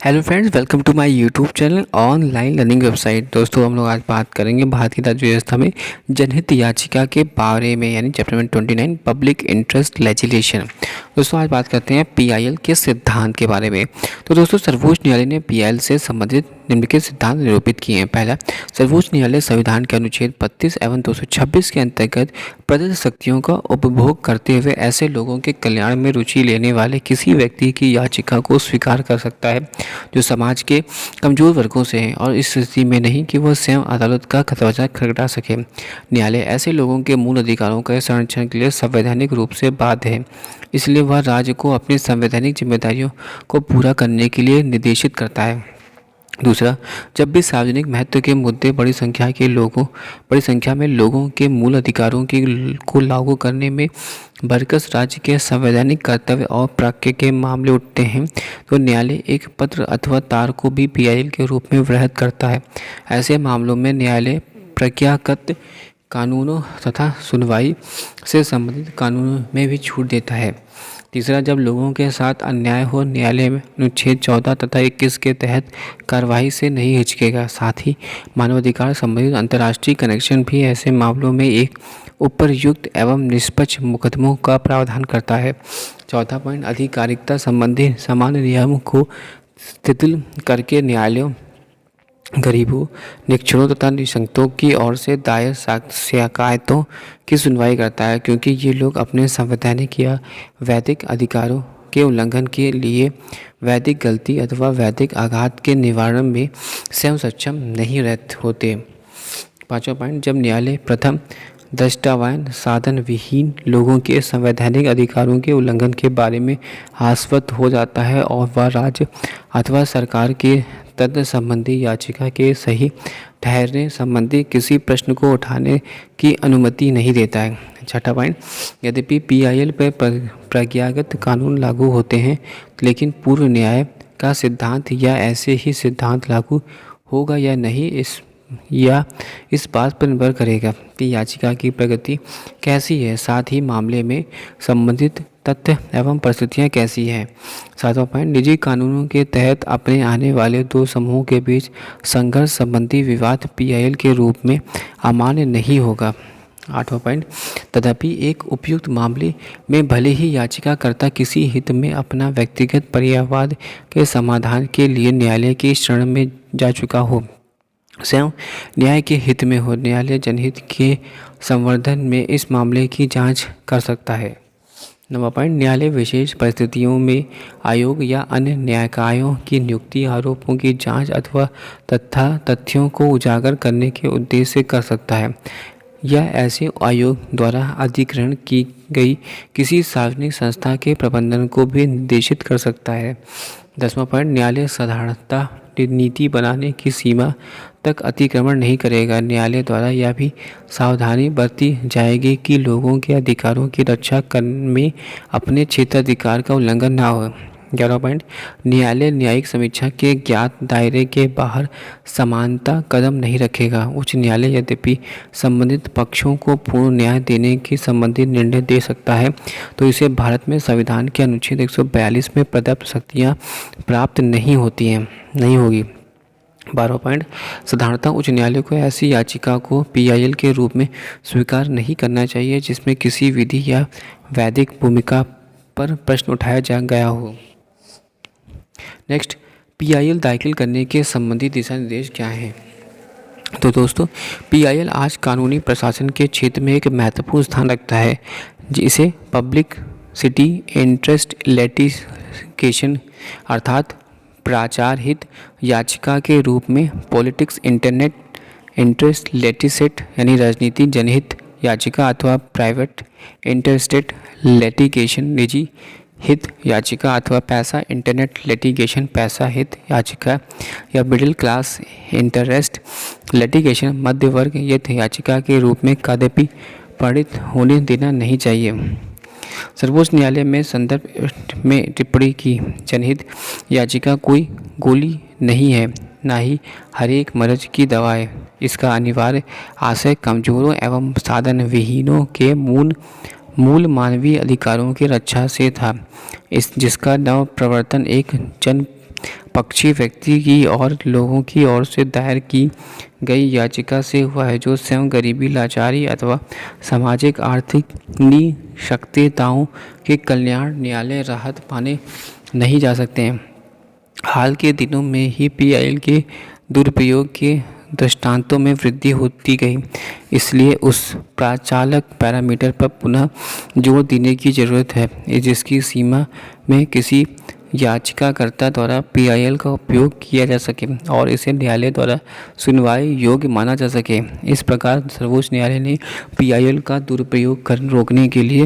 Hello friends, welcome to my YouTube channel online learning website. दोस्तों, हम लोग आज बात करेंगे भारत की राज्य व्यवस्था में जनहित याचिका के बारे में, यानी chapter number 29 public interest legislation. दोस्तों, आज बात करते हैं पीआईएल के सिद्धांत के बारे में। तो दोस्तों, सर्वोच्च न्यायालय ने पीआईएल से संबंधित निम्नलिखित सिद्धांत निरूपित किए हैं। पहला, सर्वोच्च न्यायालय संविधान के अनुच्छेद 32 एवं 226 के अंतर्गत प्रदत्त शक्तियों का उपभोग करते हुए ऐसे लोगों के कल्याण में रुचि लेने वाले किसी व्यक्ति की याचिका को स्वीकार कर सकता है जो समाज के कमजोर वर्गों से हैं और इस स्थिति में नहीं कि वह स्वयं अदालत का दरवाजा खटखटा सके। न्यायालय ऐसे लोगों के मूल अधिकारों के संरक्षण के लिए संवैधानिक रूप से बाध्य है, इसलिए वह राज्य को अपनी संवैधानिक जिम्मेदारियों को पूरा करने के लिए निर्देशित करता है। दूसरा, जब भी सार्वजनिक महत्व के मुद्दे बड़ी संख्या में लोगों के मूल अधिकारों को लागू करने में बरकस राज्य के संवैधानिक कर्तव्य और प्राप्य के मामले उठते हैं, तो न्यायालय एक पत्र अथवा तार को भी पीआईएल के रूप में वृहत करता है। ऐसे मामलों में न्यायालय प्रज्ञागत कानूनों तथा सुनवाई से संबंधित कानूनों में भी छूट देता है। तीसरा, जब लोगों के साथ अन्याय हो, न्यायालय में अनुच्छेद 14 तथा 21 के तहत कार्रवाई से नहीं हिचकेगा। साथ ही मानवाधिकार संबंधित अंतर्राष्ट्रीय कनेक्शन भी ऐसे मामलों में एक उपयुक्त एवं निष्पक्ष मुकदमों का प्रावधान करता है। चौथा पॉइंट, आधिकारिकता संबंधी सामान्य नियम को शिथिल करके न्यायालयों गरीबों, निरक्षरों तथा निःशक्तों की ओर से दायर शिकायतों की सुनवाई करता है, क्योंकि ये लोग अपने संवैधानिक या वैधिक अधिकारों के उल्लंघन के लिए वैधिक गलती अथवा वैधिक आघात के निवारण में स्वयं सक्षम नहीं रहते होते। पांचवा पॉइंट, जब न्यायालय प्रथम दृष्टवान साधन विहीन लोगों के संवैधानिक अधिकारों के उल्लंघन के बारे में आश्वस्त हो जाता है और वह राज्य अथवा सरकार के तद संबंधी याचिका के सही ठहरने संबंधी किसी प्रश्न को उठाने की अनुमति नहीं देता है। छठा पॉइंट, यद्यपि पीआईएल पर प्रज्ञागत कानून लागू होते हैं, लेकिन पूर्व न्याय का सिद्धांत या ऐसे ही सिद्धांत लागू होगा या नहीं इस बात पर निर्भर करेगा कि याचिका की प्रगति कैसी है, साथ ही मामले में संबंधित तथ्य एवं परिस्थितियाँ कैसी हैं। सातवां पॉइंट, निजी कानूनों के तहत अपने आने वाले दो समूहों के बीच संघर्ष संबंधी विवाद पीआईएल के रूप में अमान्य नहीं होगा। आठवां पॉइंट, तथापि एक उपयुक्त मामले में भले ही याचिकाकर्ता किसी हित में अपना व्यक्तिगत परिवाद के समाधान के लिए न्यायालय की शरण में जा चुका हो, स्वयं न्याय के हित में हो, न्यायालय जनहित के संवर्धन में इस मामले की जांच कर सकता है। नंबर पॉइंट, न्यायालय विशेष परिस्थितियों में आयोग या अन्य न्यायिकाओं की नियुक्ति आरोपों की जांच अथवा तथ्यों को उजागर करने के उद्देश्य से कर सकता है या ऐसे आयोग द्वारा अधिग्रहण की गई किसी सार्वजनिक संस्था के प्रबंधन को भी निर्देशित कर सकता है। 10वां पॉइंट, न्यायालय साधारणता नीति बनाने की सीमा तक अतिक्रमण नहीं करेगा। न्यायालय द्वारा यह भी सावधानी बरती जाएगी कि लोगों के अधिकारों की रक्षा करने में अपने क्षेत्राधिकार का उल्लंघन न हो। 11वां पॉइंट, न्यायालय न्यायिक समीक्षा के ज्ञात दायरे के बाहर समानता कदम नहीं रखेगा। उच्च न्यायालय यद्यपि संबंधित पक्षों को पूर्ण न्याय देने की संबंधित निर्णय दे सकता है, तो इसे भारत में संविधान के अनुच्छेद 142 में प्रदत्त शक्तियाँ प्राप्त नहीं होगी। 12वां पॉइंट, साधारणतः उच्च न्यायालय को ऐसी याचिका को पीआईएल के रूप में स्वीकार नहीं करना चाहिए जिसमें किसी विधि या वैधिक भूमिका पर प्रश्न उठाया गया हो। नेक्स्ट, पीआईएल दाखिल करने के संबंधी दिशा निर्देश क्या हैं? तो दोस्तों, पीआईएल आज कानूनी प्रशासन के क्षेत्र में एक महत्वपूर्ण स्थान रखता है, जिसे पब्लिक सिटी इंटरेस्ट लिटिगेशन अर्थात प्राचार हित याचिका के रूप में पॉलिटिक्स इंटरेस्ट लिटिगेशन यानी राजनीति जनहित याचिका अथवा प्राइवेट इंटरेस्टेड लिटिगेशन निजी हित याचिका अथवा पैसा इंटरनेट लिटिगेशन पैसा हित याचिका या मिडिल क्लास इंटरेस्ट लिटिगेशन मध्य वर्ग हित याचिका के रूप में कदापि परिणत होने देना नहीं चाहिए। सर्वोच्च न्यायालय में संदर्भ में टिप्पणी की जनहित याचिका कोई गोली नहीं है, न ही हर एक मर्ज की दवा है। इसका अनिवार्य आशय कमजोरों एवं साधन विहीनों के मूल मानवीय अधिकारों की रक्षा से था, जिसका नव प्रवर्तन एक जन पक्षी व्यक्ति की और लोगों की ओर से दायर की गई याचिका से हुआ है, जो स्वयं गरीबी, लाचारी अथवा सामाजिक आर्थिक निशक्तताओं के कल्याण न्यायालय राहत पाने नहीं जा सकते हैं। हाल के दिनों में ही पीआईएल के दुरुपयोग के दृष्टांतों में वृद्धि होती गई, इसलिए उस प्रचालक पैरामीटर पर पुनः जोर देने की ज़रूरत है जिसकी सीमा में किसी याचिकाकर्ता द्वारा पीआईएल का उपयोग किया जा सके और इसे न्यायालय द्वारा सुनवाई योग्य माना जा सके। इस प्रकार सर्वोच्च न्यायालय ने पीआईएल का दुरुपयोग रोकने के लिए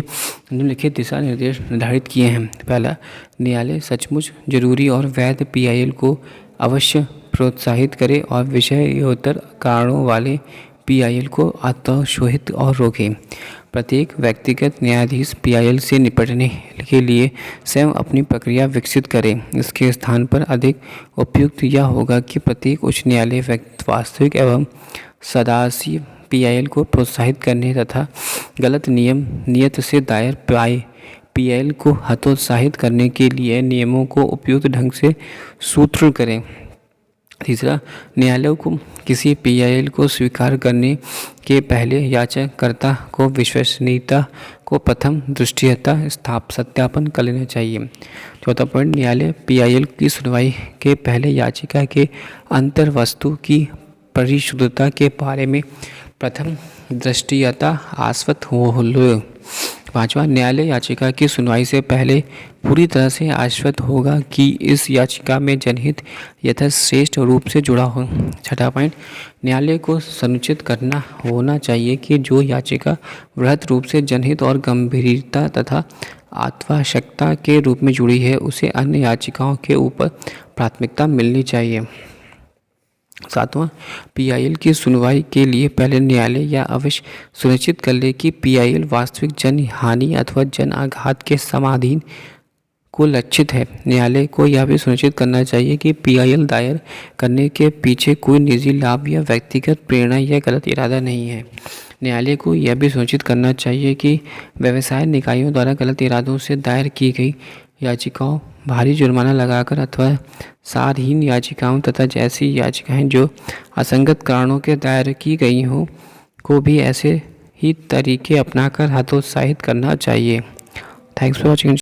निम्नलिखित दिशा निर्देश निर्धारित किए हैं। पहला, न्यायालय सचमुच जरूरी और वैध पीआईएल को अवश्य प्रोत्साहित करे और विषयोत्तर कारणों वाले पीआईएल को अत्याशोहित और रोके। प्रत्येक व्यक्तिगत न्यायाधीश पीआईएल से निपटने के लिए स्वयं अपनी प्रक्रिया विकसित करे। इसके स्थान पर अधिक उपयुक्त यह होगा कि प्रत्येक उच्च न्यायालय वास्तविक एवं सदासी पीआईएल को प्रोत्साहित करने तथा गलत नियत से दायर पीआईएल को हतोत्साहित करने के लिए नियमों को उपयुक्त ढंग से सूत्र करें। तीसरा, न्यायालय को किसी पीआईएल को स्वीकार करने के पहले याचिकाकर्ता को विश्वसनीयता को प्रथम दृष्टया सत्यापन कर लेना चाहिए। चौथा पॉइंट, न्यायालय पीआईएल की सुनवाई के पहले याचिका के अंतर्वस्तु की परिशुद्धता के बारे में प्रथम दृष्टया आश्वस्त हो लो। पांचवा, न्यायालय याचिका की सुनवाई से पहले पूरी तरह से आश्वस्त होगा कि इस याचिका में जनहित यथाश्रेष्ठ रूप से जुड़ा हो। छठा पॉइंट, न्यायालय को सुनिश्चित करना होना चाहिए कि जो याचिका वृहत रूप से जनहित और गंभीरता तथा आवश्यकता के रूप में जुड़ी है उसे अन्य याचिकाओं के ऊपर प्राथमिकता मिलनी चाहिए। सातवां, पीआईएल की सुनवाई के लिए पहले न्यायालय यह अवश्य सुनिश्चित कर ले कि पीआईएल वास्तविक जन हानि अथवा जन आघात के समाधान को लक्षित है। न्यायालय को यह भी सुनिश्चित करना चाहिए कि पीआईएल दायर करने के पीछे कोई निजी लाभ या व्यक्तिगत प्रेरणा या गलत इरादा नहीं है। न्यायालय को यह भी सुनिश्चित करना चाहिए कि व्यवसाय निकायों द्वारा गलत इरादों से दायर की गई याचिकाओं, भारी जुर्माना लगाकर अथवा सारहीन याचिकाओं तथा जैसी याचिकाएं जो असंगत कारणों के दायर की गई हों को भी ऐसे ही तरीके अपनाकर हतोत्साहित करना चाहिए। Thanks for watching.